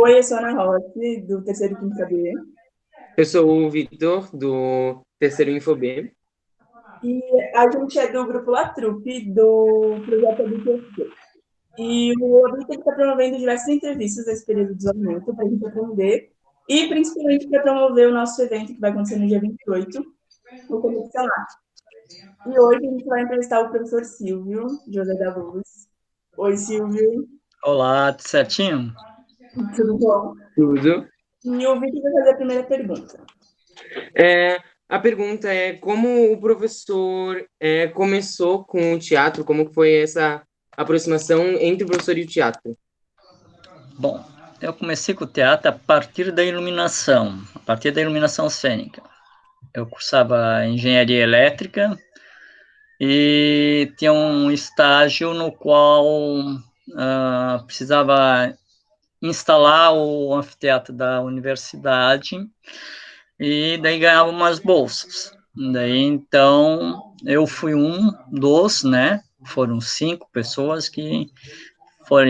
Oi, eu sou a Ana Rossi, do terceiro e quinto B. Eu sou o Vitor, do terceiro InfoB. E a gente é do grupo La Trupe, do projeto ABTC. E o ABTC está promovendo diversas entrevistas nesse período de isolamento para a gente aprender e principalmente para promover o nosso evento que vai acontecer no dia 28, o Conexão Lá. E hoje a gente vai entrevistar o professor Silvio José da Luz. Oi, Silvio. Olá, tudo certinho? Tudo bom? Tudo. E o Vitor vai fazer a primeira pergunta. A pergunta é como o professor começou com o teatro, como foi essa aproximação entre o professor e o teatro? Bom, eu comecei com o teatro a partir da iluminação cênica. Eu cursava engenharia elétrica e tinha um estágio no qual precisava instalar o anfiteatro da universidade e daí ganhava umas bolsas. Daí, então, eu fui um dos, né? Foram 5 pessoas que foram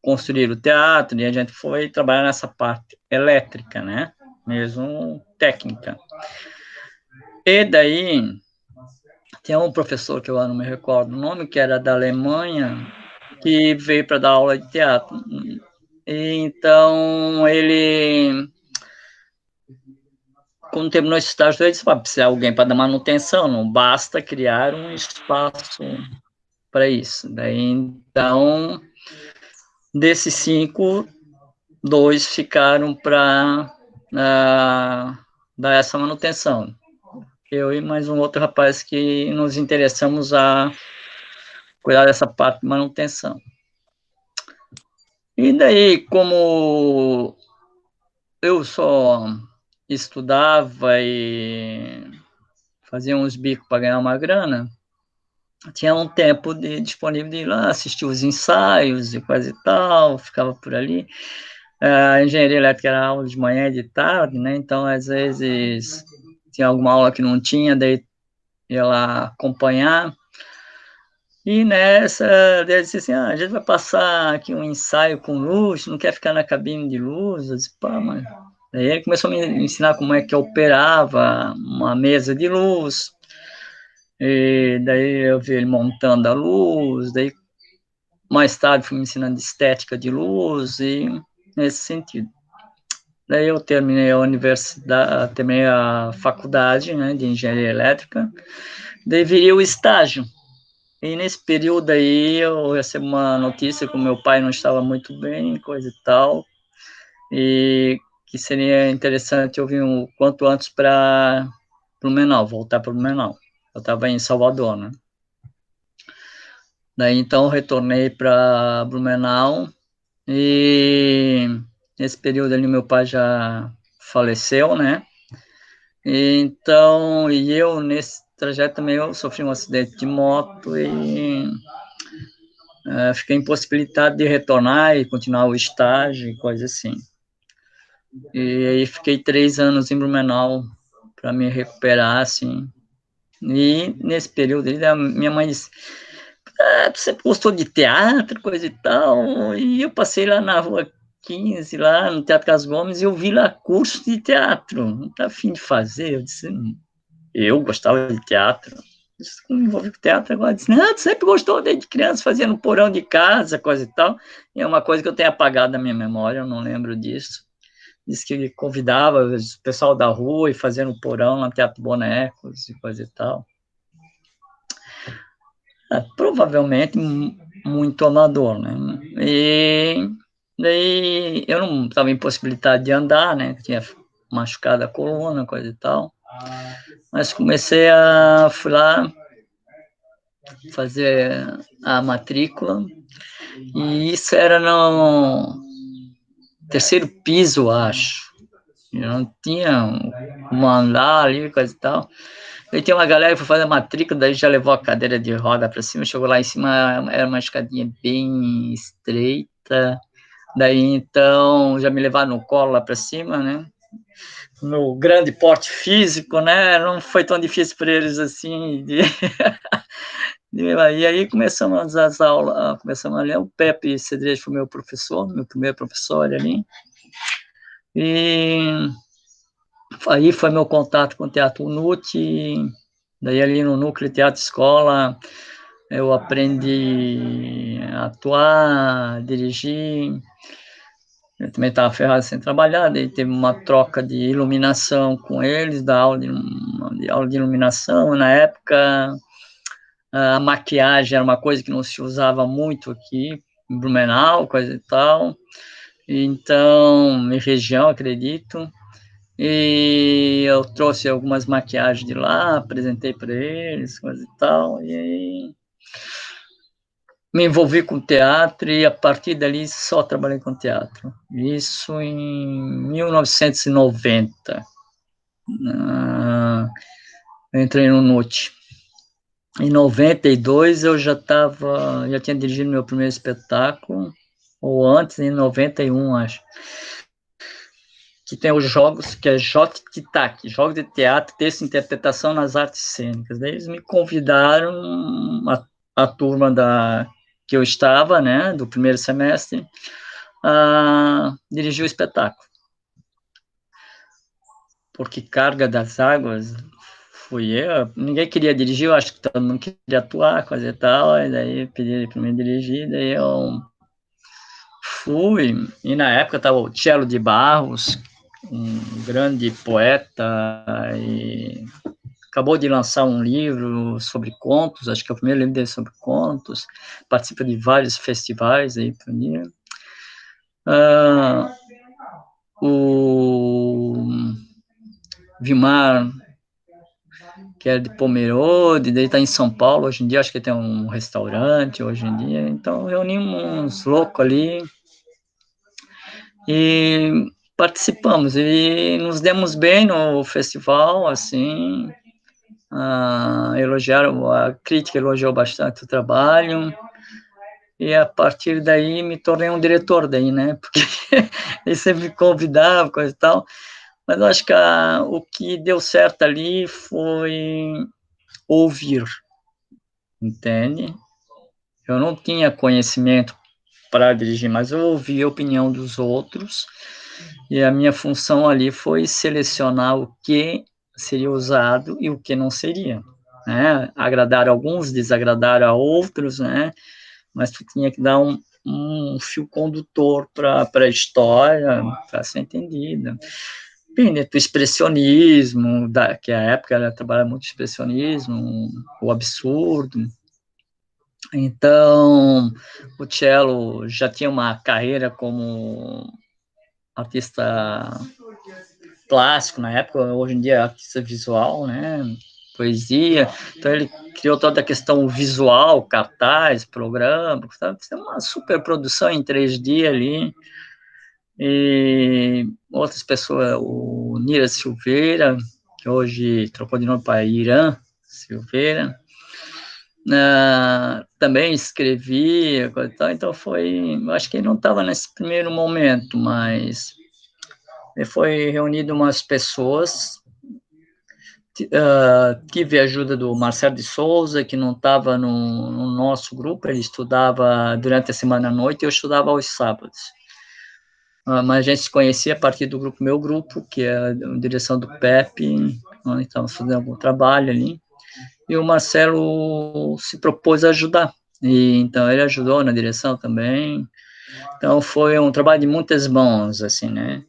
construir o teatro e a gente foi trabalhar nessa parte elétrica, né? Mesmo técnica. E daí, tem um professor que eu não me recordo o nome, que era da Alemanha, que veio para dar aula de teatro. E, então, ele, quando terminou esse estágio, ele disse, precisa de alguém para dar manutenção, não basta criar um espaço para isso. Daí, então, desses 5, 2 ficaram para dar essa manutenção. Eu e mais um outro rapaz que nos interessamos a cuidar dessa parte de manutenção. E daí, como eu só estudava e fazia uns bicos para ganhar uma grana, tinha um tempo disponível de ir lá assistir os ensaios e coisa e tal, ficava por ali. A engenharia elétrica era aula de manhã e de tarde, né? Então, às vezes, tinha alguma aula que não tinha, daí ia lá acompanhar. E nessa, ele disse assim, a gente vai passar aqui um ensaio com luz, não quer ficar na cabine de luz? Eu disse, pá, mas... Daí ele começou a me ensinar como é que operava uma mesa de luz, e daí eu vi ele montando a luz, daí mais tarde fui me ensinando estética de luz, e nesse sentido. Daí eu terminei a universidade, terminei a faculdade, né, de engenharia elétrica, daí viria o estágio. E nesse período aí eu recebo uma notícia que o meu pai não estava muito bem, coisa e tal, e que seria interessante eu vir o quanto antes para Blumenau, voltar para Blumenau. Eu estava em Salvador, né? Daí então eu retornei para Blumenau e nesse período ali meu pai já faleceu, né? Então, e eu nesse trajeto também eu sofri um acidente de moto e fiquei impossibilitado de retornar e continuar o estágio e coisa assim. E aí fiquei 3 anos em Blumenau para me recuperar, assim. E nesse período, a minha mãe disse, você gostou de teatro, coisa e tal? E eu passei lá na rua 15, lá no Teatro Cas Gomes, e eu vi lá curso de teatro. Não tá afim de fazer? Eu disse, eu gostava de teatro. Me envolvi com teatro agora. Disse, não, tu sempre gostou desde criança, fazia no porão de casa, coisa e tal. E é uma coisa que eu tenho apagado da minha memória, eu não lembro disso. Disse que convidava o pessoal da rua e fazia no porão, no Teatro Bonecos e coisa e tal. Provavelmente muito amador, né? E daí eu não estava impossibilitado de andar, né? Tinha machucado a coluna, coisa e tal. Mas fui lá fazer a matrícula, e isso era no terceiro piso, acho. Eu não tinha como andar ali, coisa e tal. Aí tinha uma galera que foi fazer a matrícula, daí já levou a cadeira de roda para cima, chegou lá em cima, era uma escadinha bem estreita, daí então já me levaram no colo lá para cima, né? No grande porte físico, né? Não foi tão difícil para eles assim E aí começamos as aulas, começamos a ler. O Pepe Cedrez foi meu professor, meu primeiro professor ali. E aí foi meu contato com o Teatro NUT. Daí ali no Núcleo Teatro Escola eu aprendi a atuar, dirigir. Eu também estava ferrado sem trabalhar, daí teve uma troca de iluminação com eles, da aula de iluminação. Na época, a maquiagem era uma coisa que não se usava muito aqui, em Blumenau, coisa e tal. Então, em região, acredito. E eu trouxe algumas maquiagens de lá, apresentei para eles, coisa e tal. E aí me envolvi com teatro e a partir dali só trabalhei com teatro. Isso em 1990. Eu entrei no NUT. Em 92 eu já tinha dirigido meu primeiro espetáculo, ou antes, em 91, acho. Que tem os jogos, que é JTTAC, Jogos de Teatro, Texto e Interpretação nas Artes Cênicas. Daí eles me convidaram, a turma que eu estava, né, do primeiro semestre, a dirigir o espetáculo. Porque Carga das Águas fui eu, ninguém queria dirigir, eu acho que todo mundo queria atuar, coisa e tal, e daí pediram para mim dirigir, daí eu fui, e na época estava o Cello de Barros, um grande poeta, e acabou de lançar um livro sobre contos, acho que é o primeiro livro dele sobre contos, participa de vários festivais aí por dia. O Vilmar, que é de Pomerode, daí está em São Paulo hoje em dia, acho que tem um restaurante hoje em dia, então reunimos uns loucos ali e participamos, e nos demos bem no festival, assim, elogiaram, a crítica elogiou bastante o trabalho, e a partir daí me tornei um diretor daí, né, porque eles sempre me convidavam, coisa e tal, mas eu acho que o que deu certo ali foi ouvir, entende? Eu não tinha conhecimento para dirigir, mas eu ouvi a opinião dos outros, e a minha função ali foi selecionar o que seria usado e o que não seria, né? Agradar a alguns, desagradar a outros, né? Mas tu tinha que dar um fio condutor para a história, para ser entendida. Bem, né, do expressionismo, que a época ela trabalhava muito expressionismo, o absurdo. Então, o Cello já tinha uma carreira como artista plástico na época, hoje em dia é artista visual, né? Poesia. Então, ele criou toda a questão visual, cartaz, programa, sabe? Isso é uma super produção em 3 dias ali. E outras pessoas, o Nira Silveira, que hoje trocou de nome para Irã Silveira, também escrevi, então eu acho que ele não estava nesse primeiro momento, mas foi reunido umas pessoas, tive a ajuda do Marcelo de Souza, que não estava no nosso grupo, ele estudava durante a semana à noite, e eu estudava aos sábados. Mas a gente se conhecia a partir do grupo, meu grupo, que é a direção do PEP, onde estávamos fazendo algum trabalho ali, e o Marcelo se propôs a ajudar, e então ele ajudou na direção também, então foi um trabalho de muitas mãos, assim, né,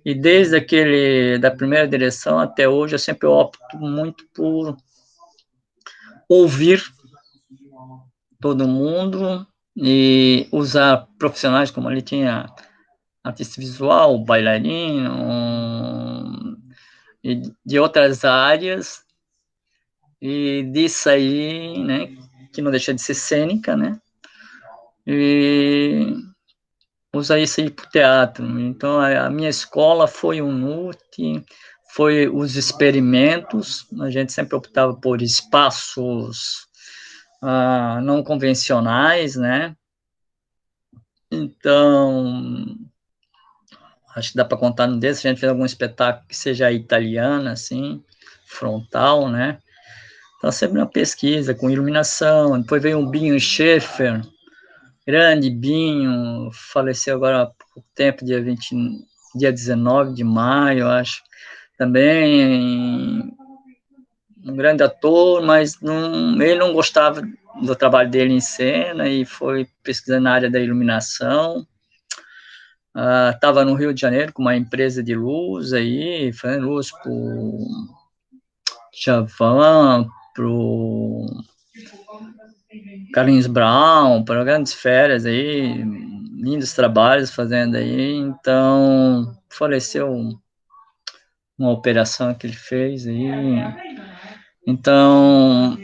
e desde da primeira direção até hoje, eu sempre opto muito por ouvir todo mundo e usar profissionais, como ele tinha artista visual, bailarino, e de outras áreas, e disso aí, né, que não deixa de ser cênica, né, e usar isso aí para o teatro. Então, a minha escola foi o NUT, foi os experimentos, a gente sempre optava por espaços não convencionais, né, então, acho que dá para contar no dedo, se a gente fez algum espetáculo que seja italiano, assim, frontal, né, Então, sempre na pesquisa, com iluminação. Depois veio o Binho Schaefer, grande Binho, faleceu agora há pouco tempo, dia 19 de maio, acho. Também um grande ator, mas ele não gostava do trabalho dele em cena e foi pesquisando na área da iluminação. Estava no Rio de Janeiro com uma empresa de luz aí, fazendo luz para o Djavan, para o Carlinhos Brown, para grandes férias aí, lindos trabalhos fazendo aí. Então, faleceu uma operação que ele fez aí. Então,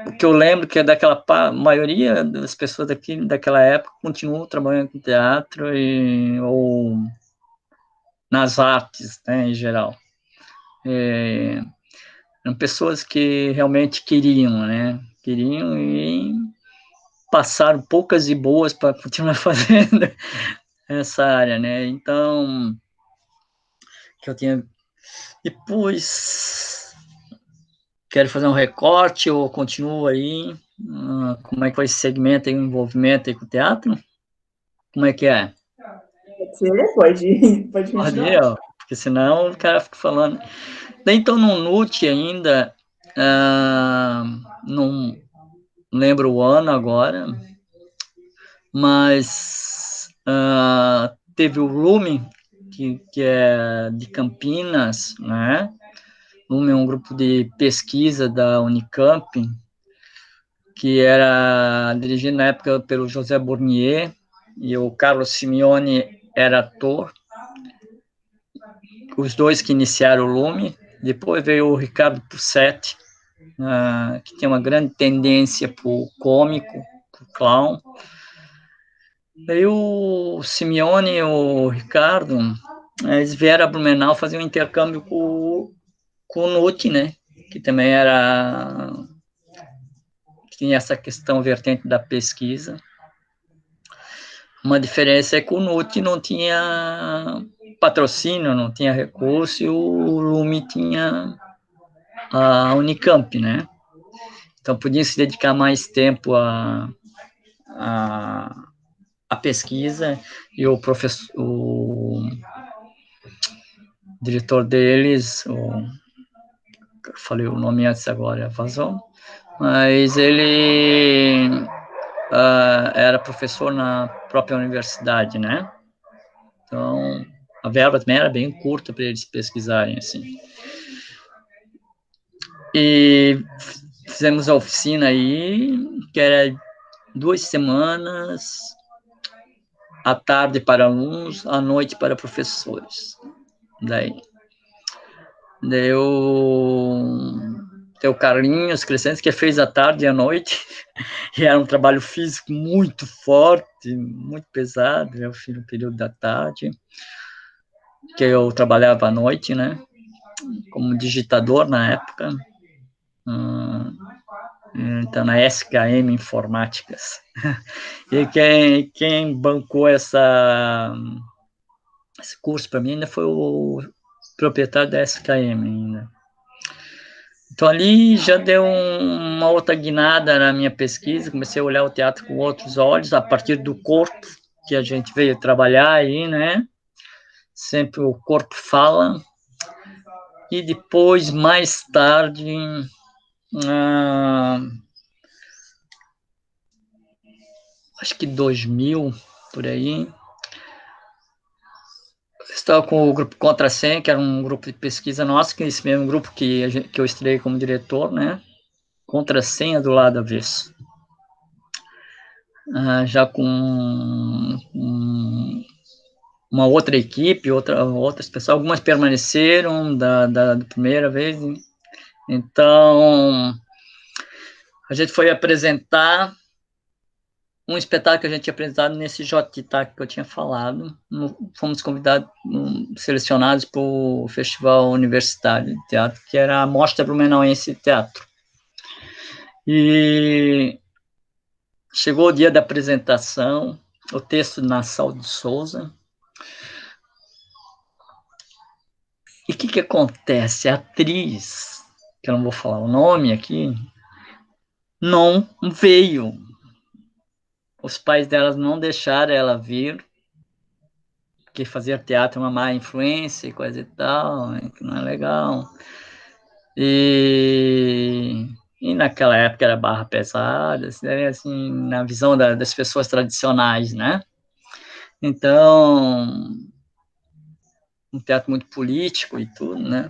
o que eu lembro que é daquela maioria das pessoas daquela época continuam trabalhando com teatro ou nas artes, né, em geral. Eram pessoas que realmente queriam, né? Queriam e passaram poucas e boas para continuar fazendo essa área, né? Então, que eu tinha... Depois, quero fazer um recorte ou continuo aí? Como é que foi esse segmento aí, o envolvimento aí com o teatro? Como é que é? Você pode continuar. Ó, porque senão o cara fica falando. Daí, então, no NUT ainda, não lembro o ano agora, mas teve o Lume, que é de Campinas, né? Lume é um grupo de pesquisa da Unicamp, que era dirigido na época pelo José Bournier, e o Carlos Simeone era ator, os dois que iniciaram o Lume. Depois veio o Ricardo Pussetti, que tem uma grande tendência para o cômico, para o clown. Daí o Simeone e o Ricardo, eles vieram a Blumenau fazer um intercâmbio com o NUT, né? Que também tinha essa questão vertente da pesquisa. Uma diferença é que o NUT não tinha patrocínio, não tinha recurso, e o Lume tinha a Unicamp, né? Então podia se dedicar mais tempo a pesquisa, e o professor, o diretor deles, falei o nome antes agora, vazou, mas ele era professor na própria universidade, né? Então, a verba também era bem curta para eles pesquisarem, assim. E fizemos a oficina aí, que era 2 semanas, à tarde para alunos, à noite para professores. Daí tem o Carlinhos Crescentes, que fez à tarde e à noite, e era um trabalho físico muito forte, muito pesado, eu fiz no período da tarde, que eu trabalhava à noite, né, como digitador na época, então na SKM Informáticas. E quem bancou esse curso para mim ainda foi o proprietário da SKM ainda. Então ali já deu uma outra guinada na minha pesquisa, comecei a olhar o teatro com outros olhos, a partir do corpo que a gente veio trabalhar aí, né? Sempre o corpo fala. E depois, mais tarde, acho que 2000, por aí, estava com o grupo Contra 100, que era um grupo de pesquisa nosso, que é esse mesmo grupo que eu estreiei como diretor, né? Contra 100 do lado avesso. Já com uma outra equipe, outras pessoas, algumas permaneceram da primeira vez. Então, a gente foi apresentar um espetáculo que a gente tinha apresentado nesse JTAC que eu tinha falado. Fomos convidados, selecionados para o Festival Universitário de Teatro, que era a Mostra Blumenauense de Teatro. E chegou o dia da apresentação, o texto de Nassau de Souza. E o que acontece? A atriz, que eu não vou falar o nome aqui, não veio. Os pais delas não deixaram ela vir, porque fazer teatro é uma má influência e coisa e tal, que não é legal. E naquela época era barra pesada, assim, na visão das pessoas tradicionais, né? Então, um teatro muito político e tudo, né?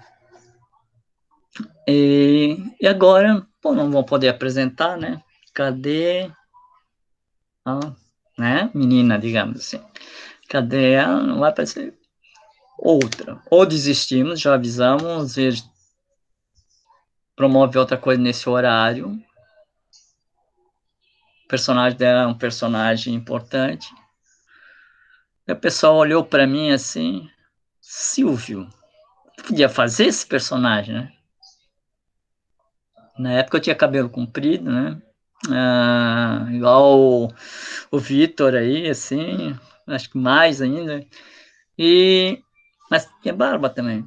E agora, pô, não vão poder apresentar, né? Cadê a, né, menina, digamos assim? Cadê ela? Não vai aparecer outra. Ou desistimos, já avisamos, e promove outra coisa nesse horário. O personagem dela é um personagem importante. E o pessoal olhou para mim assim, Silvio, tu podia fazer esse personagem, né? Na época eu tinha cabelo comprido, né? Igual o Vitor aí, assim, acho que mais ainda. Mas tinha barba também.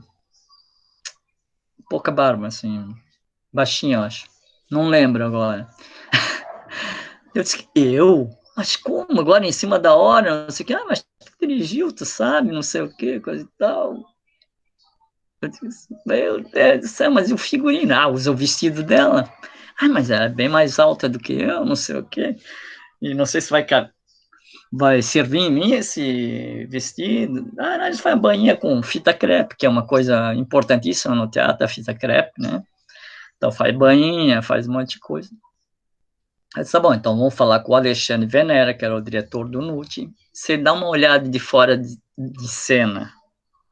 Pouca barba, assim, baixinha, eu acho. Não lembro agora. Eu disse, eu? Mas como? Agora em cima da hora, não sei o que. Mas tu dirigiu, tu sabe, não sei o que, coisa e tal. Eu disse, meu Deus do céu, mas e o figurino? Usa o vestido dela. Mas ela é bem mais alta do que eu, não sei o quê. E não sei se vai servir em mim esse vestido. Não, eles fazem bainha com fita crepe, que é uma coisa importantíssima no teatro, a fita crepe, né? Então faz bainha, faz um monte de coisa. Aí disse, tá bom, então vamos falar com o Alexandre Venera, que era o diretor do NUT. Você dá uma olhada de fora de cena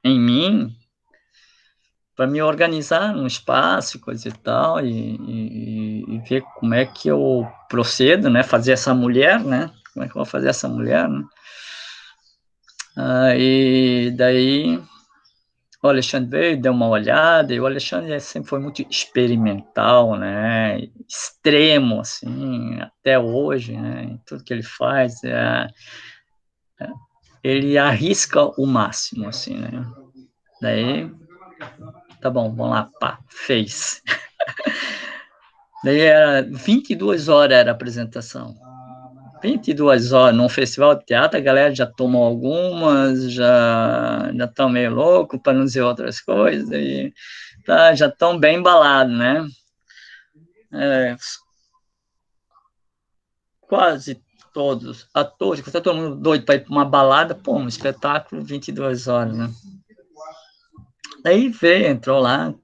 em mim, para me organizar num espaço, coisa e tal, e ver como é que eu procedo, né? Fazer essa mulher, né? Como é que eu vou fazer essa mulher, né? E daí o Alexandre veio, deu uma olhada, e o Alexandre sempre foi muito experimental, né? Extremo, assim, até hoje, né? Em tudo que ele faz, ele arrisca o máximo, assim, né? Daí, tá bom, vamos lá, pá, fez. Daí era 22 horas era a apresentação. 22 horas num festival de teatro, a galera já tomou algumas, já estão meio louco para não dizer outras coisas, e já estão bem embalados, né? Quase todos atores, está todo mundo doido para ir para uma balada, pô, um espetáculo 22 horas, né? Daí veio, entrou lá.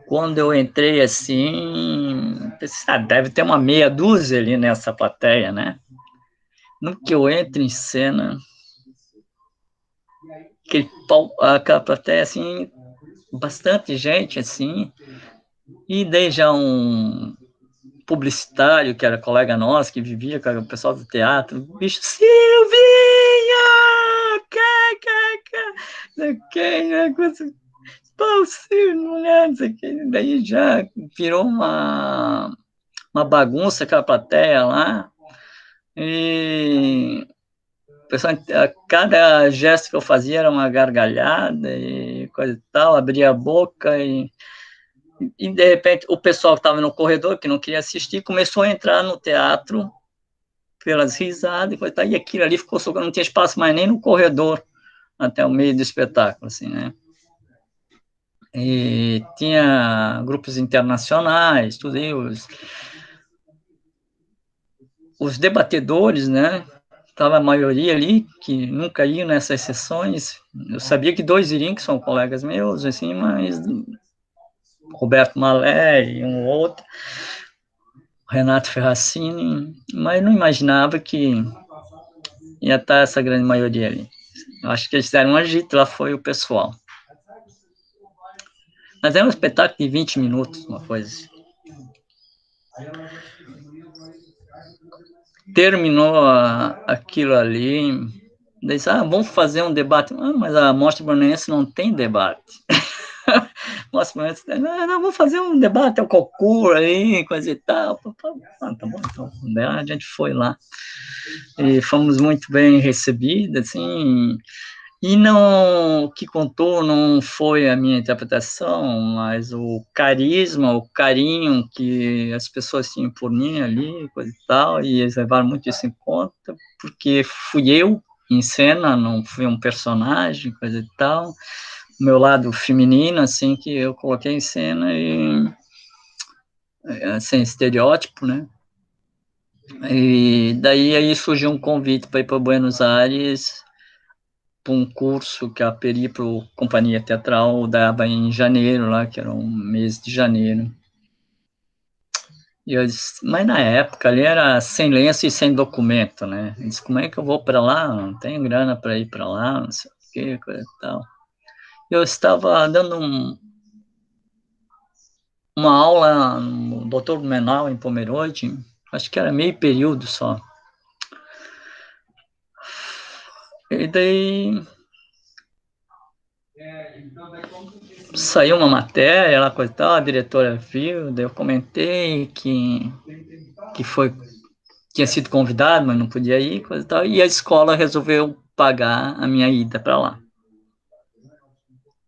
Quando eu entrei assim, pensei, deve ter uma meia dúzia ali nessa plateia, né? No que eu entro em cena, aquela plateia, assim, bastante gente, assim, e daí já um publicitário, que era colega nosso, que vivia com o pessoal do teatro, bicho, Silvinha! Pô, Silvio, mulher, não sei o que, daí já virou uma bagunça aquela plateia lá, e pessoal, cada gesto que eu fazia era uma gargalhada e coisa e tal, abria a boca e de repente o pessoal que estava no corredor, que não queria assistir, começou a entrar no teatro pelas risadas e coisa e tal, e aquilo ali ficou socando, não tinha espaço mais nem no corredor até o meio do espetáculo, assim, né? E tinha grupos internacionais, tudo aí, os debatedores, né? Estava a maioria ali, que nunca ia nessas sessões. Eu sabia que dois iriam, que são colegas meus, assim, mas Roberto Malé e um outro, Renato Ferracini, mas não imaginava que ia estar essa grande maioria ali. Eu acho que eles fizeram um agito, lá foi o pessoal. Mas era um espetáculo de 20 minutos, uma coisa assim. Terminou aquilo ali, disse, vamos fazer um debate. Mas a Mostra Brunense não tem debate. Mostra Brunense, não, vamos fazer um debate ao concurso aí, coisa e tal. Tá bom, então. Daí a gente foi lá. E fomos muito bem recebidos, assim, E não, o que contou não foi a minha interpretação, mas o carisma, o carinho que as pessoas tinham por mim ali, coisa e tal, e eles levaram muito isso em conta, porque fui eu em cena, não fui um personagem, coisa e tal. O meu lado feminino, assim, que eu coloquei em cena e sem estereótipo, né? E daí aí surgiu um convite para ir para Buenos Aires para um curso que a Periplo Companhia Teatral dava em janeiro, lá, que era um mês de janeiro. E eu disse, mas na época ali era sem lenço e sem documento, né? Eu disse, como é que eu vou para lá? Não tenho grana para ir para lá, não sei o que, coisa e tal. Eu estava dando uma aula no Dr. Menal, em Pomerode, acho que era meio período só. E daí saiu uma matéria, ela coisa e tal, a diretora viu, daí eu comentei que tinha sido convidado, mas não podia ir, coisa e tal, e a escola resolveu pagar a minha ida para lá.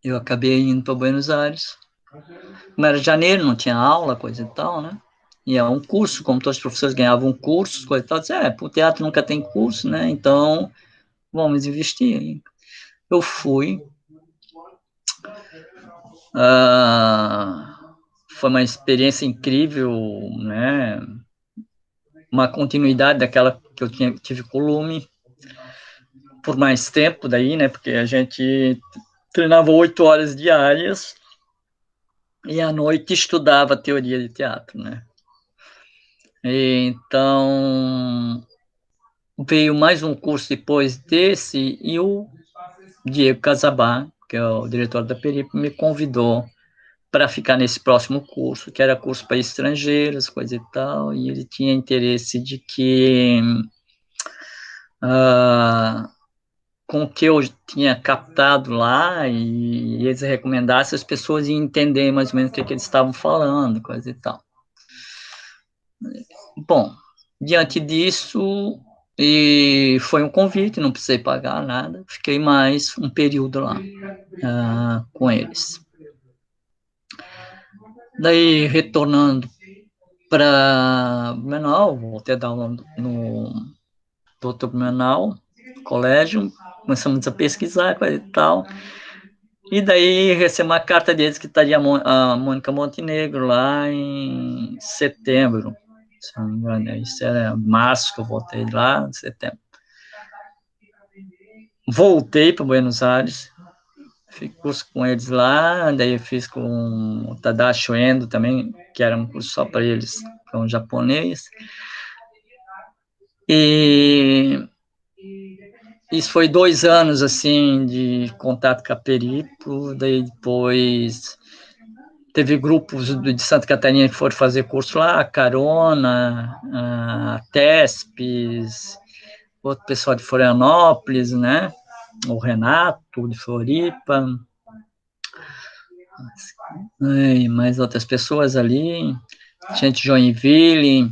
Eu acabei indo para Buenos Aires. Como era janeiro, não tinha aula, coisa e tal, né? E é um curso, como todos os professores ganhavam cursos, coisa e tal, disse, o teatro nunca tem curso, né? Então, vamos investir. Eu fui. Foi uma experiência incrível, né? Uma continuidade daquela que eu tive com o Lume, por mais tempo daí, né? Porque a gente treinava 8 horas diárias e à noite estudava teoria de teatro, né? Então, veio mais um curso depois desse e o Diego Casabá, que é o diretor da Peripe, me convidou para ficar nesse próximo curso, que era curso para estrangeiros, coisa e tal, e ele tinha interesse de que com o que eu tinha captado lá e eles recomendassem, as pessoas iam entender mais ou menos o que eles estavam falando, coisa e tal. Bom, diante disso, e foi um convite, não precisei pagar nada, fiquei mais um período lá com eles. Daí, retornando para Blumenau, voltei a dar aula no Doutor Blumenau, colégio, começamos a pesquisar, coisa e tal, e daí recebi uma carta deles que estaria a Mônica Montenegro lá em setembro, se não me engano, isso era março que eu voltei lá, setembro. Voltei para Buenos Aires, fiz curso com eles lá, daí eu fiz com o Tadashi Endo também, que era um curso só para eles, que é um japonês. E isso foi 2 anos, assim, de contato com a Peripo, daí depois teve grupos de Santa Catarina que foram fazer curso lá, a Carona, a Tespes, outro pessoal de Florianópolis, né? O Renato, de Floripa, e mais outras pessoas ali, gente de Joinville.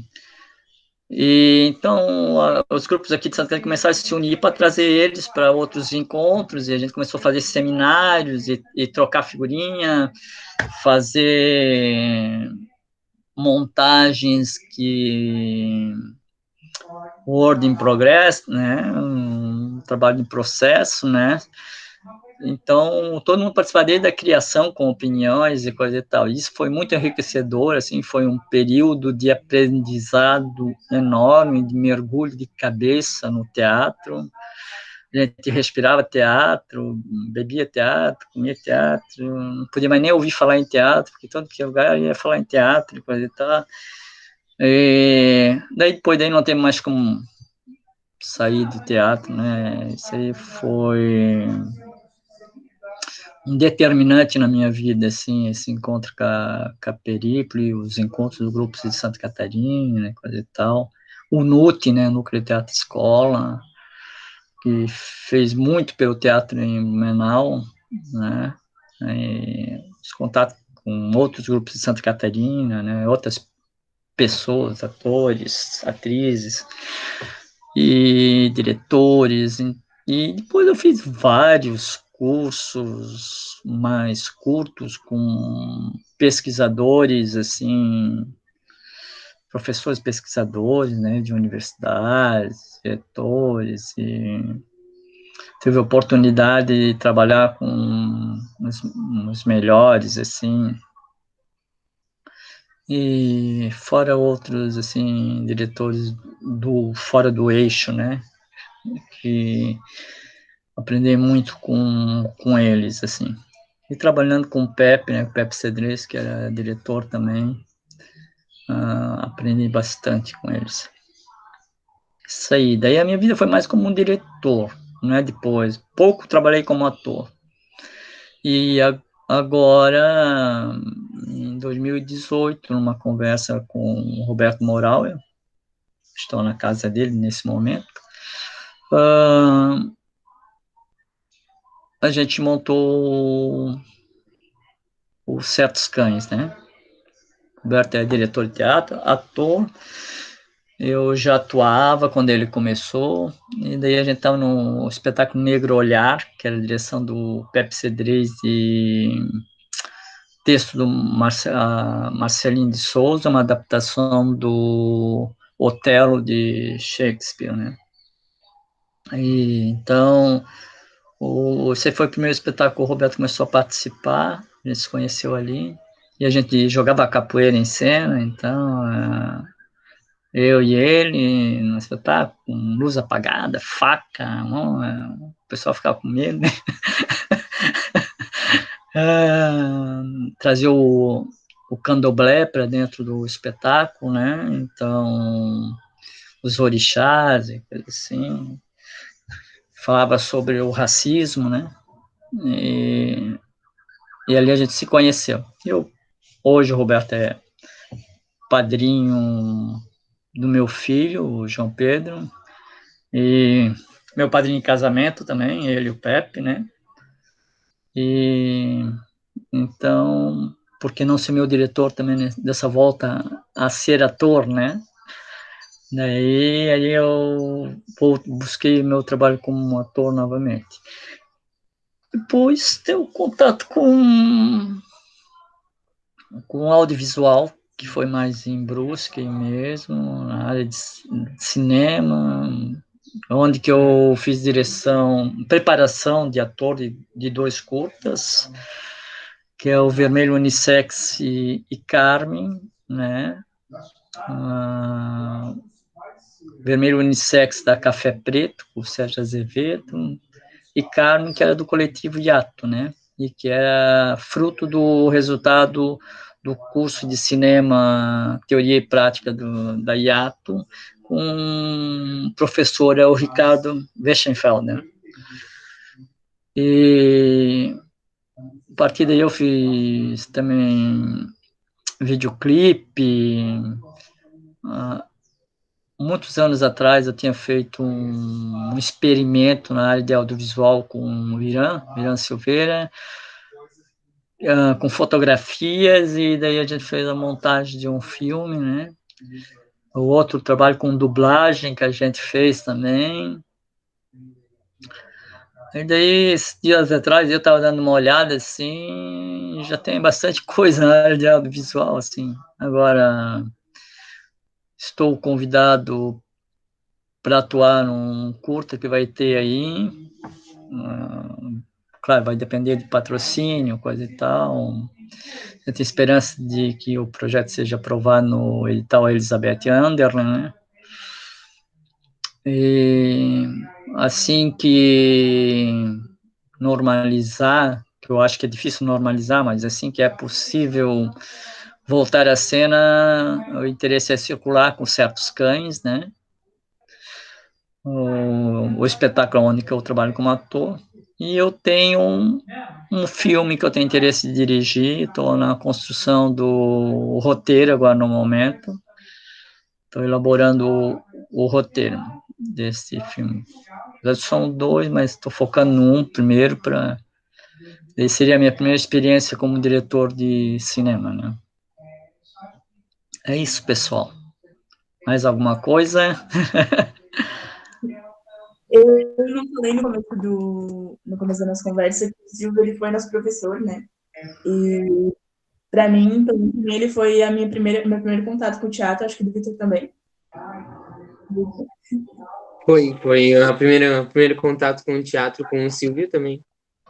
E então os grupos aqui de Santa Catarina começaram a se unir para trazer eles para outros encontros, e a gente começou a fazer seminários e trocar figurinha, fazer montagens que Word in Progress, né, um trabalho em processo, né, então todo mundo participava desde a criação com opiniões e coisa e tal, isso foi muito enriquecedor, assim, foi um período de aprendizado enorme, de mergulho de cabeça no teatro, a gente respirava teatro, bebia teatro, comia teatro, não podia mais nem ouvir falar em teatro, porque todo que lugar ia falar em teatro e coisa e tal. E daí depois daí não tem mais como sair do teatro, né? Isso aí foi um determinante na minha vida, assim, esse encontro com a Periple, os encontros do grupo de Santa Catarina, né, coisa e tal. O NUT, né, Núcleo de Teatro Escola, que fez muito pelo teatro em Blumenau, né? E os contatos com outros grupos de Santa Catarina, né? Outras pessoas, atores, atrizes e diretores. E depois eu fiz vários cursos mais curtos com pesquisadores, assim, professores pesquisadores, né, de universidades, diretores, e tive a oportunidade de trabalhar com os melhores, assim, e fora outros, assim, diretores fora do eixo, né, que aprendi muito com eles, assim. E trabalhando com o Pepe, né, o Pepe Cedrez, que era diretor também, aprendi bastante com eles. Isso aí. Daí a minha vida foi mais como um diretor, né, depois. Pouco trabalhei como ator. E agora, em 2018, numa conversa com o Roberto Moral, eu estou na casa dele nesse momento, a gente montou o Certos Cães, né? O Roberto é diretor de teatro, ator. Eu já atuava quando ele começou, e daí a gente estava no espetáculo Negro Olhar, que era a direção do Pepe Cedrez e texto do Marcelino de Souza, uma adaptação do Otelo de Shakespeare, né? E, então, esse foi o primeiro espetáculo que o Roberto começou a participar, a gente se conheceu ali, e a gente jogava capoeira em cena, então, eu e ele, no espetáculo, com luz apagada, faca, o pessoal ficava com medo, né? Trazia o candomblé para dentro do espetáculo, né? Então, os orixás, assim, falava sobre o racismo, né? E ali a gente se conheceu. Hoje o Roberto é padrinho do meu filho, o João Pedro, e meu padrinho em casamento também, ele e o Pepe, né? E então, por que não ser meu diretor também dessa volta a ser ator, né? Daí aí eu busquei meu trabalho como ator novamente. Depois ter o contato com audiovisual, que foi mais em Brusque mesmo, na área de cinema, onde que eu fiz preparação de ator de dois curtas, que é o Vermelho Unissex e Carmen, né? Vermelho Unissex da Café Preto, com o Sérgio Azevedo, e Carmen, que era do coletivo Iato, né? E que era fruto do resultado do curso de cinema, teoria e prática da Iato, com o professor, é o Ricardo Weschenfelder. E a partir daí eu fiz também videoclipe. Muitos anos atrás eu tinha feito um experimento na área de audiovisual com o Irã Silveira, com fotografias, e daí a gente fez a montagem de um filme, né? O outro trabalho com dublagem que a gente fez também. E daí, esses dias atrás, eu estava dando uma olhada, assim, já tem bastante coisa na área de audiovisual, assim. Agora, estou convidado para atuar num curta que vai ter aí. Claro, vai depender de patrocínio, coisa e tal. Eu tenho esperança de que o projeto seja aprovado no edital Elizabeth Anderland, né? E assim que normalizar, que eu acho que é difícil normalizar, mas assim que é possível voltar à cena, o interesse é circular com certos cães, né? O espetáculo onde que eu trabalho como ator, e eu tenho um filme que eu tenho interesse de dirigir, estou na construção do roteiro agora no momento, estou elaborando o roteiro desse filme. São dois, mas estou focando no um primeiro, para esse seria a minha primeira experiência como diretor de cinema, né? É isso, pessoal. Mais alguma coisa? Eu não falei no começo da nossa conversa que o Silvio ele foi nosso professor, né? E para mim, também, ele foi meu primeiro contato com o teatro, acho que do Vitor também. Foi o primeiro contato com o teatro com o Silvio também.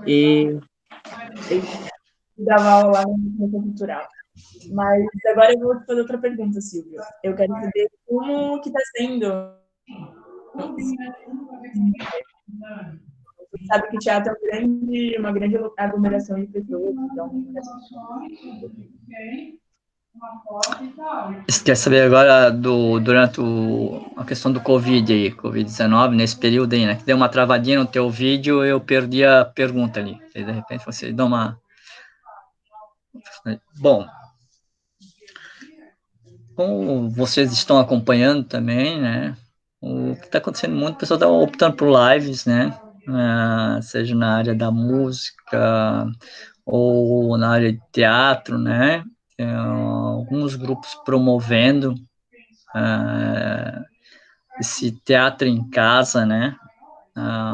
E Ele dava aula lá no Centro Cultural. Mas agora eu vou te fazer outra pergunta, Silvio. Eu quero saber como que está sendo. Você sabe que o teatro é uma grande aglomeração de pessoas, então. Você quer saber agora durante a questão do Covid aí, Covid-19, nesse período aí, né? Que deu uma travadinha no teu vídeo, eu perdi a pergunta ali. E de repente você dá uma... Bom, como vocês estão acompanhando também, né? O que está acontecendo muito, o pessoal está optando por lives, né? Seja na área da música ou na área de teatro, né? Alguns grupos promovendo esse teatro em casa, né?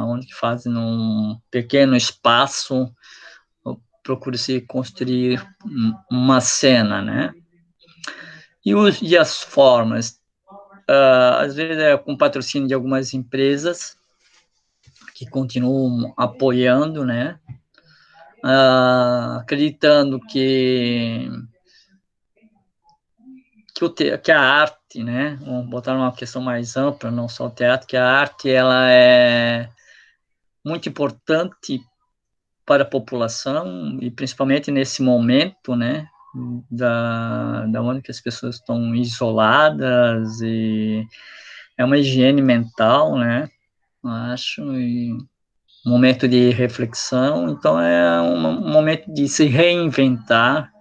Onde fazem num pequeno espaço, procura-se construir uma cena, né? E as formas? Às vezes é com patrocínio de algumas empresas que continuam apoiando, né? Acreditando que a arte, né? Vamos botar uma questão mais ampla, não só o teatro, que a arte ela é muito importante para a população e principalmente nesse momento, né? Da onde que as pessoas estão isoladas e é uma higiene mental, né? Acho, e um momento de reflexão, então é um momento de se reinventar,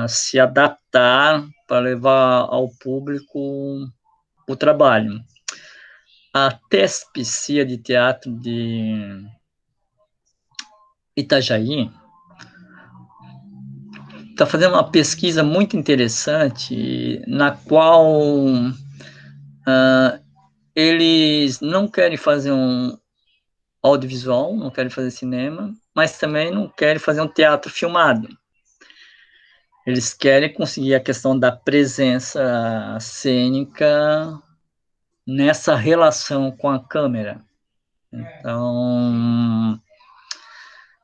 se adaptar para levar ao público o trabalho. A Tespcia de Teatro de Itajaí está fazendo uma pesquisa muito interessante, na qual eles não querem fazer um audiovisual, não querem fazer cinema, mas também não querem fazer um teatro filmado. Eles querem conseguir a questão da presença cênica nessa relação com a câmera. Então,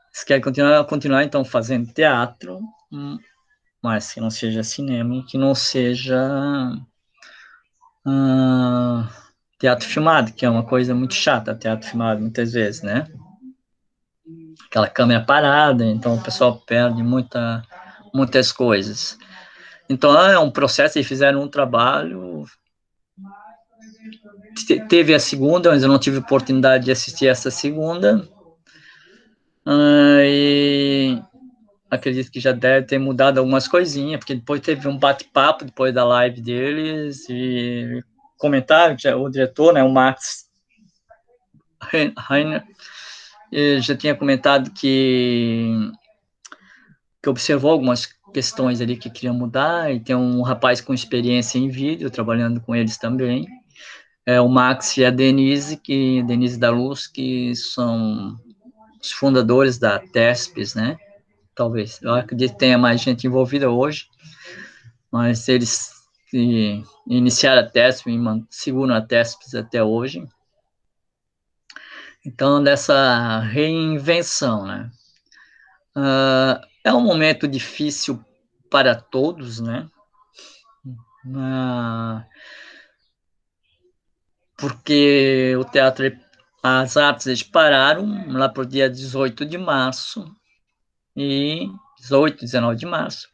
eles querem continuar então fazendo teatro, mas que não seja cinema e que não seja teatro filmado, que é uma coisa muito chata, teatro filmado muitas vezes, né? Aquela câmera parada, então o pessoal perde muitas coisas. Então é um processo, eles fizeram um trabalho, teve a segunda, mas eu não tive oportunidade de assistir essa segunda, e acredito que já deve ter mudado algumas coisinhas, porque depois teve um bate-papo depois da live deles, e comentaram que o diretor, né, o Max Heiner, já tinha comentado que observou algumas questões ali que queria mudar, e tem um rapaz com experiência em vídeo, trabalhando com eles também, o Max e a Denise da Luz, que são os fundadores da Tespes, né? Talvez, eu acredito que tenha mais gente envolvida hoje, mas eles iniciaram a Tespes e seguram a Tespes até hoje. Então, dessa reinvenção, né? É um momento difícil para todos, né? Porque o teatro, as artes, eles pararam lá para o dia 18 de março, e 18, 19 de março,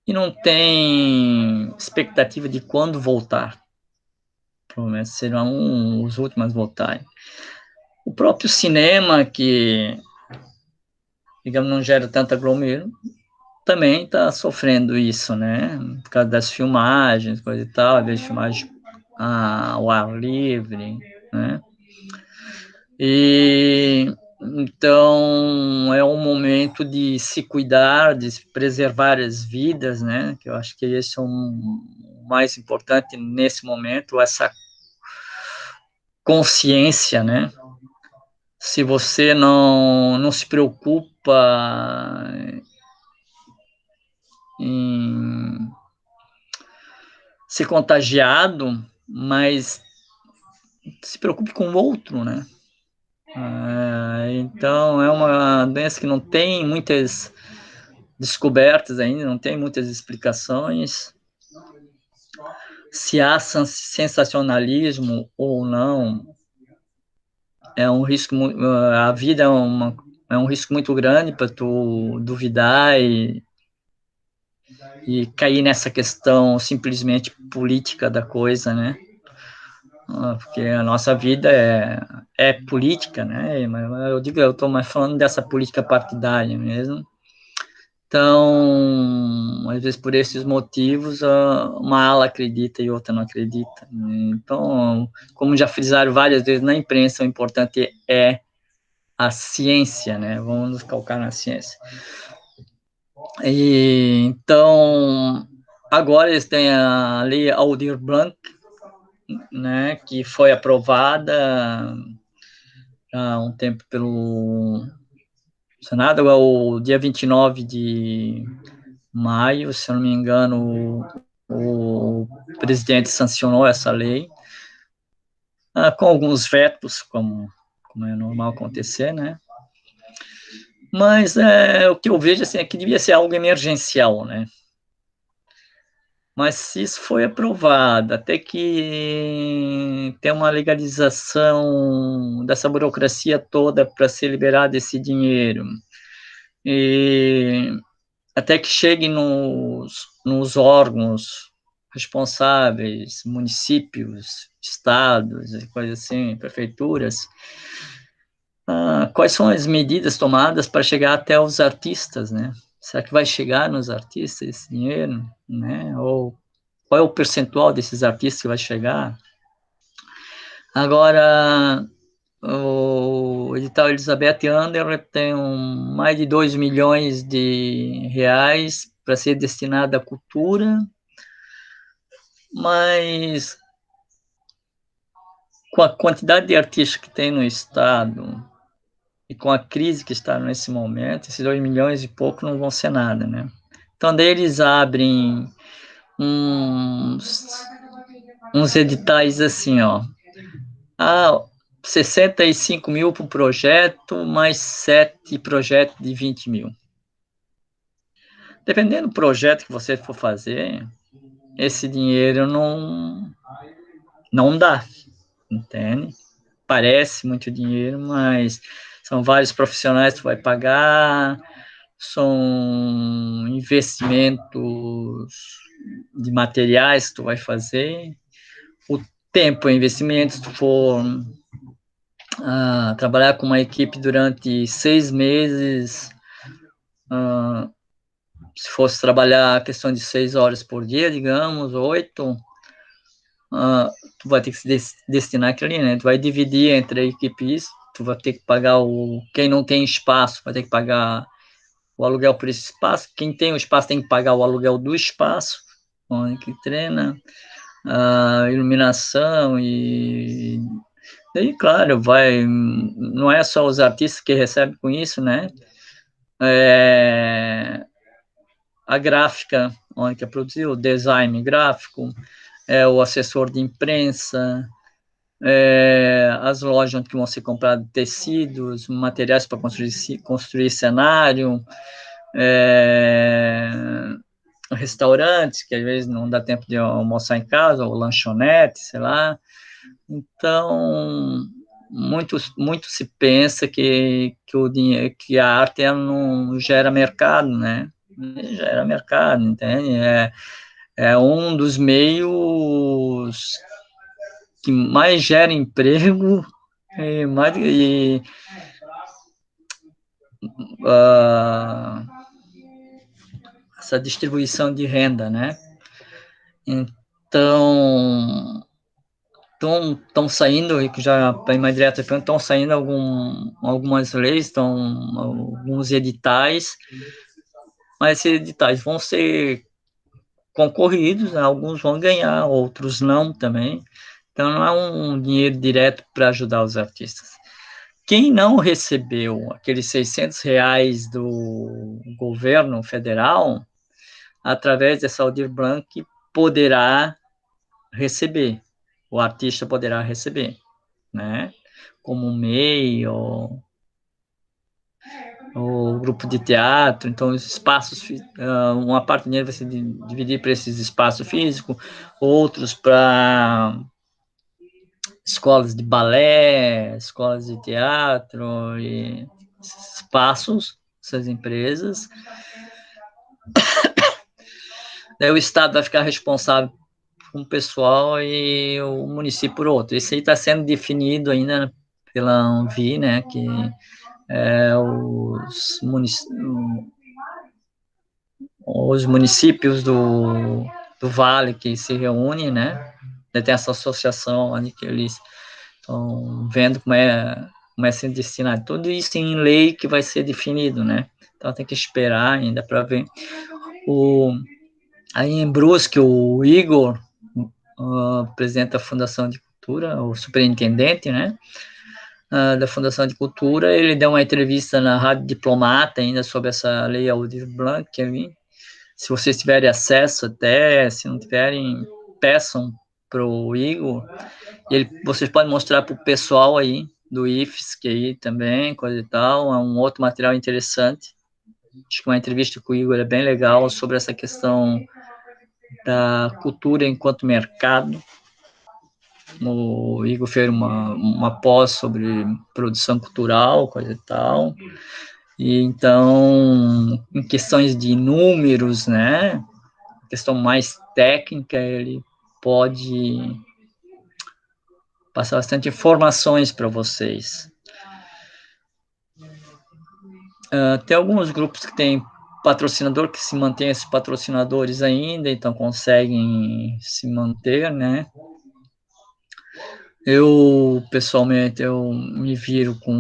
e não tem expectativa de quando voltar. Provavelmente serão os últimos a voltarem. O próprio cinema, que, digamos, não gera tanta aglomeração, também está sofrendo isso, né? Por causa das filmagens, coisa e tal, às vezes filmagem ao ar livre, né? E então é um momento de se cuidar, de preservar as vidas, né? Que eu acho que esse é o mais importante nesse momento, essa consciência, né? Se você não se preocupa em ser contagiado, mas se preocupe com o outro, né? Então, é uma doença que não tem muitas descobertas ainda, não tem muitas explicações. Se há sensacionalismo ou não, é um risco, a vida é um risco muito grande para tu duvidar e cair nessa questão simplesmente política da coisa, né? Porque a nossa vida é política, né? Eu digo, eu estou mais falando dessa política partidária mesmo. Então, às vezes por esses motivos, uma ala acredita e outra não acredita. Então, como já frisaram várias vezes na imprensa, o importante é a ciência, né? Vamos nos calcar na ciência. Então, agora eles têm a lei Aldir Blanc, né, que foi aprovada há um tempo pelo Senado, o dia 29 de maio, se eu não me engano, o presidente sancionou essa lei, com alguns vetos, como é normal acontecer, né? Mas o que eu vejo assim, é que devia ser algo emergencial, né? Mas se isso foi aprovado, até que tem uma legalização dessa burocracia toda para ser liberado esse dinheiro, e até que chegue nos órgãos responsáveis, municípios, estados, coisas assim, prefeituras, quais são as medidas tomadas para chegar até os artistas, né? Será que vai chegar nos artistas esse dinheiro, né? Ou qual é o percentual desses artistas que vai chegar? Agora, o edital Elizabeth Under tem mais de 2 milhões de reais para ser destinado à cultura, mas com a quantidade de artistas que tem no estado e com a crise que está nesse momento, esses 2 milhões e pouco não vão ser nada, né? Então, daí eles abrem uns editais assim, ó. 65 mil para o projeto, mais 7 projetos de 20 mil. Dependendo do projeto que você for fazer, esse dinheiro não dá, entende? Parece muito dinheiro, mas são vários profissionais que tu vai pagar, são investimentos de materiais que tu vai fazer, o tempo é investimento, se tu for trabalhar com uma equipe durante 6 meses, se fosse trabalhar a questão de 6 horas por dia, digamos, 8, tu vai ter que se destinar aquilo ali, né? Tu vai dividir entre a equipe isso, tu vai ter que pagar quem não tem espaço, vai ter que pagar o aluguel por esse espaço, quem tem o espaço tem que pagar o aluguel do espaço, onde que treina, a iluminação e claro, não é só os artistas que recebem com isso, né? A gráfica, onde é produzido, o design gráfico, o assessor de imprensa, as lojas onde vão ser comprados tecidos, materiais para construir cenário, restaurantes, que às vezes não dá tempo de almoçar em casa, ou lanchonete, sei lá. Então, muito se pensa que o dinheiro, que a arte não gera mercado, né? Gera mercado, entende? É um dos meios que mais gera emprego essa distribuição de renda, né? Então, estão saindo, já para ir mais direto, estão saindo algumas leis, alguns editais, mas esses editais vão ser concorridos, né? Alguns vão ganhar, outros não também. Então, não é um dinheiro direto para ajudar os artistas. Quem não recebeu aqueles R$ 600 do governo federal, através dessa Aldir Blanc, poderá receber. O artista poderá receber, né? Como um MEI ou grupo de teatro. Então, os espaços, uma parte do dinheiro vai ser dividir para esses espaços físicos, outros para escolas de balé, escolas de teatro e espaços, essas empresas. Daí o Estado vai ficar responsável por um pessoal e o município por outro. Isso aí está sendo definido ainda pela Anvi, né, que os municípios do Vale que se reúnem, né, tem essa associação ali que eles estão vendo como é ser destinado. Tudo isso em lei que vai ser definido, né? Então tem que esperar ainda para ver. Aí em Brusque, o Igor, presidente da Fundação de Cultura, o superintendente, né? Da Fundação de Cultura, ele deu uma entrevista na Rádio Diplomata ainda sobre essa lei Aldir Blanc, se vocês tiverem acesso até, se não tiverem, peçam para o Igor, vocês podem mostrar para o pessoal aí do IFSC aí também, coisa e tal, é um outro material interessante. Acho que uma entrevista com o Igor é bem legal sobre essa questão da cultura enquanto mercado. O Igor fez uma pós sobre produção cultural, coisa e tal. E então, em questões de números, né, questão mais técnica, ele pode passar bastante informações para vocês. Tem alguns grupos que têm patrocinador, que se mantém esses patrocinadores ainda, então conseguem se manter, né? Pessoalmente, eu me viro com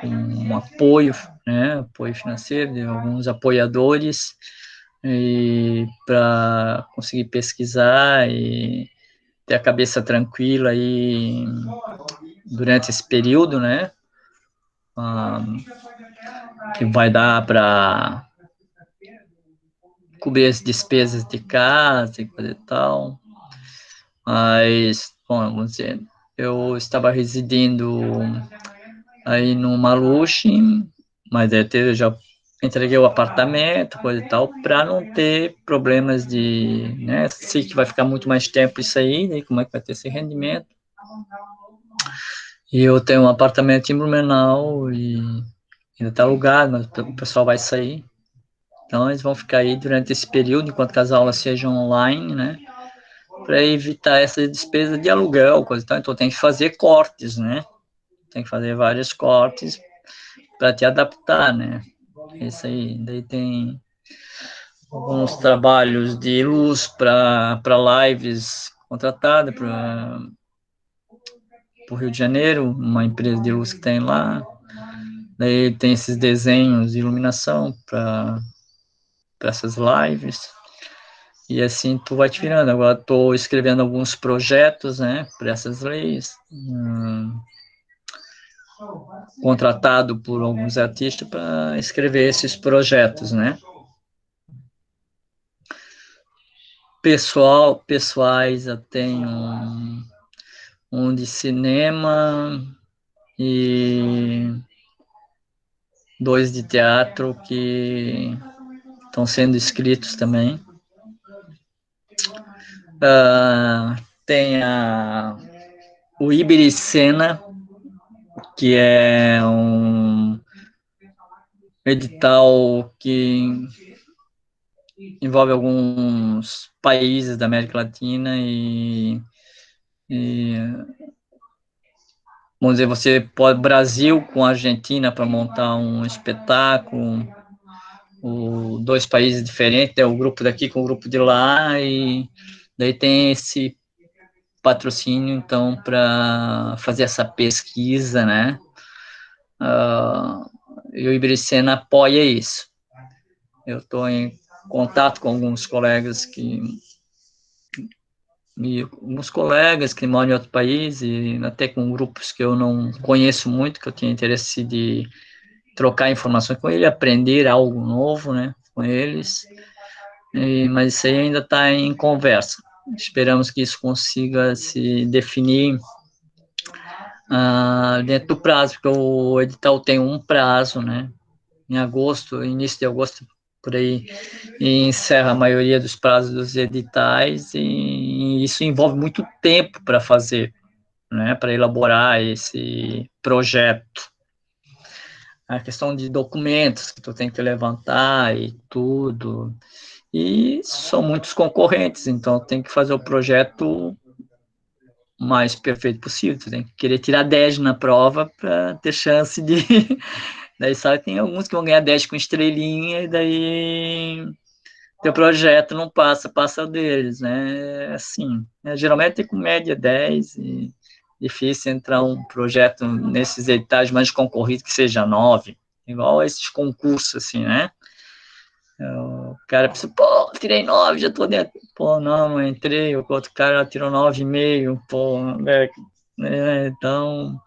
um apoio, né? Apoio financeiro de alguns apoiadores, para conseguir pesquisar e ter a cabeça tranquila aí durante esse período, né? Que vai dar para cobrir as despesas de casa e coisa e tal. Mas, bom, vamos dizer, eu estava residindo aí no Maluche, mas eu já entreguei o apartamento, coisa e tal, para não ter problemas de, né, sei que vai ficar muito mais tempo isso aí, né, como é que vai ter esse rendimento. E eu tenho um apartamento em Blumenau e ainda está alugado, mas o pessoal vai sair. Então, eles vão ficar aí durante esse período, enquanto que as aulas sejam online, né? Para evitar essa despesa de aluguel, coisa e tal. Então, tem que fazer cortes, né? Tem que fazer vários cortes para te adaptar, né? Isso aí. Daí tem alguns trabalhos de luz para lives contratadas para o Rio de Janeiro, uma empresa de luz que tem lá. Daí tem esses desenhos de iluminação para essas lives. E assim tu vai te virando. Agora estou escrevendo alguns projetos, né, para essas leis. Contratado por alguns artistas para escrever esses projetos, né. Pessoais, eu tenho um de cinema e 2 de teatro que estão sendo escritos também. Tem o Ibericena, que é um edital que envolve alguns países da América Latina e vamos dizer, você pode Brasil com a Argentina para montar um espetáculo, 2 países diferentes, o grupo daqui com o grupo de lá, e daí tem esse patrocínio, então, para fazer essa pesquisa, né? E o Ibericena apoia isso. Eu estou em contato com alguns colegas que e alguns colegas que moram em outro país, e até com grupos que eu não conheço muito, que eu tinha interesse de trocar informações com ele, aprender algo novo, né, com eles, mas isso aí ainda está em conversa. Esperamos que isso consiga se definir dentro do prazo, porque o edital tem um prazo, né, em agosto, início de agosto, por aí, e encerra a maioria dos prazos dos editais, e isso envolve muito tempo para fazer, né, para elaborar esse projeto. A questão de documentos que tu tem que levantar e tudo, e são muitos concorrentes, então tem que fazer o projeto mais perfeito possível, tu tem que querer tirar 10 na prova para ter chance de... Daí sabe, tem alguns que vão ganhar 10 com estrelinha, e daí teu projeto não passa deles, né? Assim, né? Geralmente tem com média 10, e difícil entrar um projeto nesses editais mais concorridos que seja 9, igual a esses concursos, assim, né? O cara pensa, pô, tirei 9, já tô dentro. Pô, não entrei, o outro cara tirou 9,5, pô, né? Então,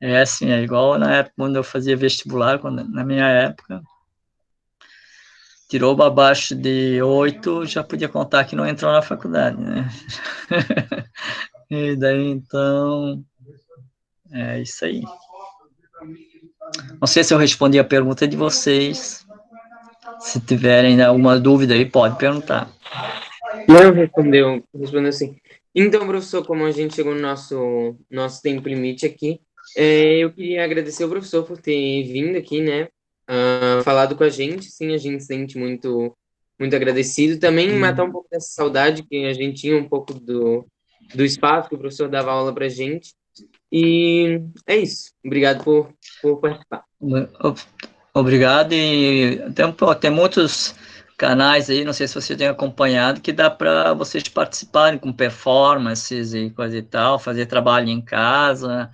é assim, é igual na época quando eu fazia vestibular, na minha época, tirou abaixo de 8, já podia contar que não entrou na faculdade, né? E daí, então, é isso aí. Não sei se eu respondi a pergunta de vocês. Se tiverem alguma dúvida aí, pode perguntar. Não, respondeu sim. Então, professor, como a gente chegou no nosso tempo limite aqui, eu queria agradecer ao professor por ter vindo aqui, né, falado com a gente. Sim, a gente se sente muito, muito agradecido. Também matar um pouco dessa saudade que a gente tinha um pouco do espaço que o professor dava aula para a gente. E é isso. Obrigado por participar. Obrigado, e tem muitos canais aí, não sei se você tem acompanhado, que dá para vocês participarem com performances e coisa e tal, fazer trabalho em casa.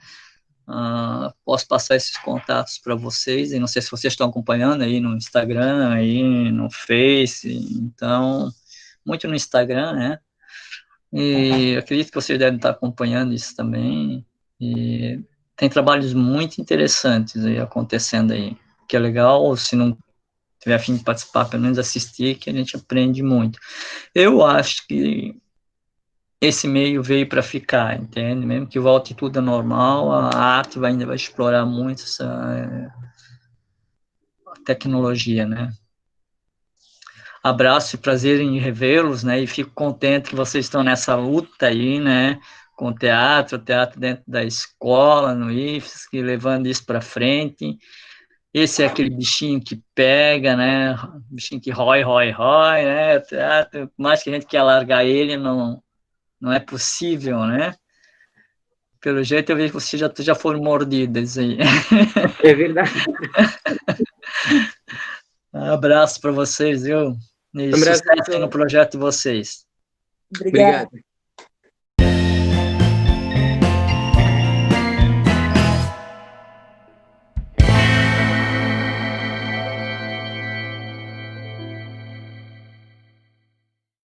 Posso passar esses contatos para vocês, e não sei se vocês estão acompanhando aí no Instagram, aí no Face, então, muito no Instagram, né? E acredito que vocês devem estar acompanhando isso também, e tem trabalhos muito interessantes aí acontecendo aí, que é legal, se não tiver a fim de participar, pelo menos assistir, que a gente aprende muito. Eu acho que esse meio veio para ficar, entende? Mesmo que volte tudo ao normal, a arte ainda vai explorar muito essa tecnologia, né? Abraço e prazer em revê-los, né? E fico contente que vocês estão nessa luta aí, né? Com o teatro dentro da escola, no IFSC, levando isso para frente. Esse é aquele bichinho que pega, né? Bichinho que rói, né? O teatro, por mais que a gente quer largar ele, não é possível, né? Pelo jeito, eu vejo que vocês já foram mordidas aí. É verdade. Um abraço para vocês, viu? E Um abraço, sucesso no professor. projeto de vocês. Obrigada. Obrigado.